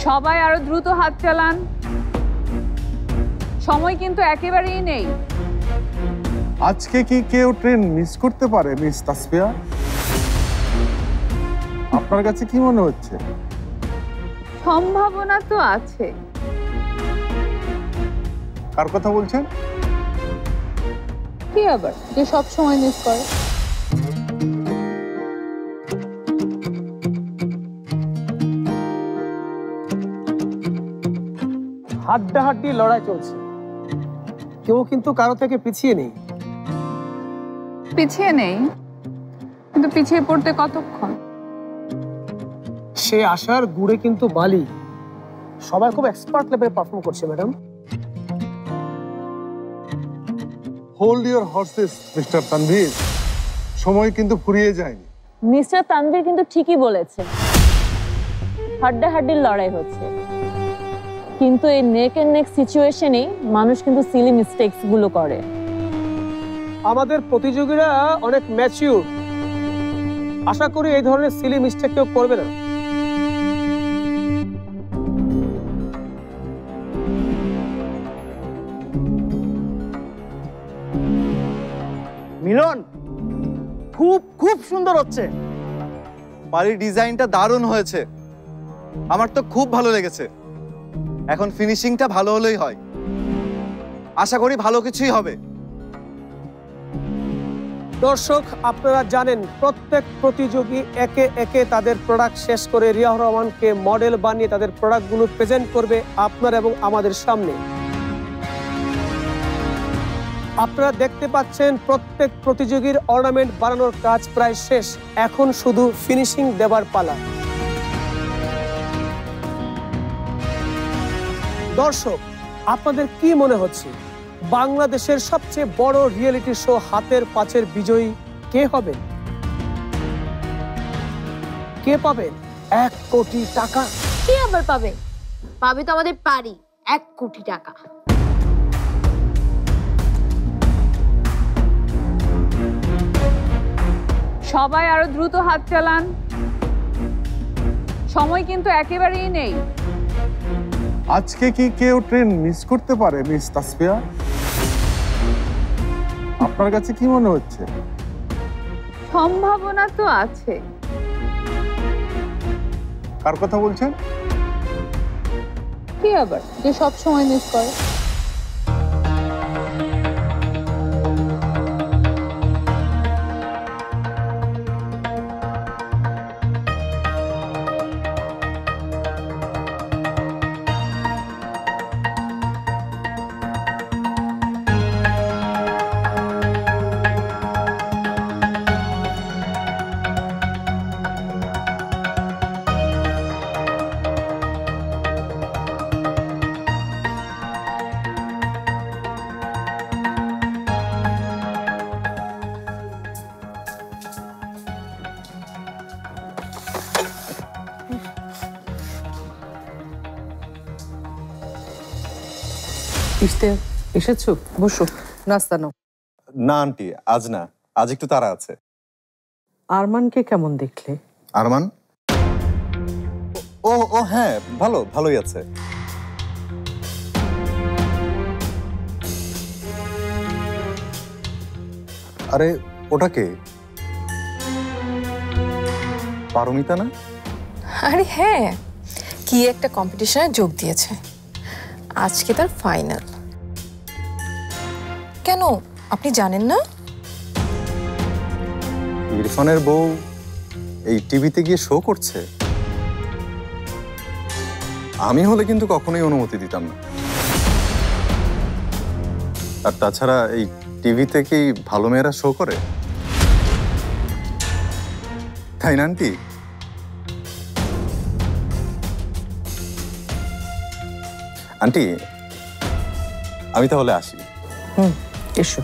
সবাই আরো দ্রুত হাত চালান, সময় কিন্তু একেবারেই নেই। আজকে কি কেউ ট্রেন মিস করতে পারে মিস তাসফিয়া? আপনার কাছে কি মনে হচ্ছে? সম্ভাবনা তো আছে। কার কথা বলছেন? কি আবার যে সব সময় মিস করে? হাড্ডাহাড্ডি লড়াই চলছে, কেউ কিন্তু কারো থেকে পিছিয়ে নেই। পিছিয়ে নেই, কিন্তু পিছিয়ে পড়তে কতক্ষণ? সে আশার গুড়ে কিন্তু বালি। সবাই খুব এক্সপার্ট লেভেলে পারফর্ম করছে madam. Hold your horse's mister Tanvir, সময় কিন্তু ফুরিয়ে যায়নি। মিস্টার তানভীর কিন্তু ঠিকই বলেছে, হাড্ডাহাড্ডির লড়াই হচ্ছে, কিন্তু এই নেক এন্ড নেক সিচুয়েশনে মানুষ কিন্তু সিলি মিস্টেকস গুলো করে। আমাদের প্রতিযোগীরা অনেক ম্যাচিউর, আশা করি এই ধরনের সিলি মিস্টেক কেউ করবে না। মিলন, খুব খুব সুন্দর হচ্ছে। বাড়ির ডিজাইনটা দারুণ হয়েছে, আমার তো খুব ভালো লেগেছে। এখন ফিনিশিংটা ভালো হলেই হয়, আশা করি ভালো কিছুই হবে। দর্শক, আপনারা জানেন প্রত্যেক প্রতিযোগী একে একে তাদের প্রোডাক্ট শেষ করে রিয়াহ রহমানকে মডেল বানিয়ে তাদের প্রোডাক্টগুলো প্রেজেন্ট করবে আপনার এবং আমাদের সামনে। আপনারা দেখতে পাচ্ছেন প্রত্যেক প্রতিযোগীর অর্নামেন্ট বানানোর কাজ প্রায় শেষ, এখন শুধু ফিনিশিং দেবার পালা। দর্শক, আপনাদের কি মনে হচ্ছে বাংলাদেশের সবচেয়ে বড় রিয়েলিটি শো হাতের পাঁচের বিজয়ী কে হবেন? কে পাবেন 1 কোটি টাকা? কি আবার পাবে? পাবে তো আমাদের পারি 1 কোটি টাকা। সবাই আরো দ্রুত হাত চালান, সময় কিন্তু একেবারেই নেই। আজকে কি কেউ ট্রেন মিস করতে পারে মিস তাসফিয়া? আপনার কাছে কি মনে হচ্ছে? সম্ভাবনা তো আছে। কার কথা বলছেন? কি আবার যে সব সময় মিস করে? এসেছো, বসো, নাস্তা নাও। না আন্টি, আজ না, আজ একটু তাড়া আছে। আরমানকে কেমন দেখলে? আরমান? ও ও হ্যাঁ, ভালো, ভালোই আছে। আরে ওটা কে? পারমিতা না? আরে হ্যাঁ, কি একটা কম্পিটিশনে যোগ দিয়েছে, আজকে তার ফাইনাল। কেন, আপনি জানেন না? ইরফানের বউ এই টিভিতে গিয়ে শো করছে। আমি হলে কিন্তু কখনোই অনুমতি দিতাম না। আর তাছাড়া এই টিভিতে কি ভালো মেয়েরা শো করে, তাই না আন্টি? আন্টি, আমি তাহলে আসি। এসো।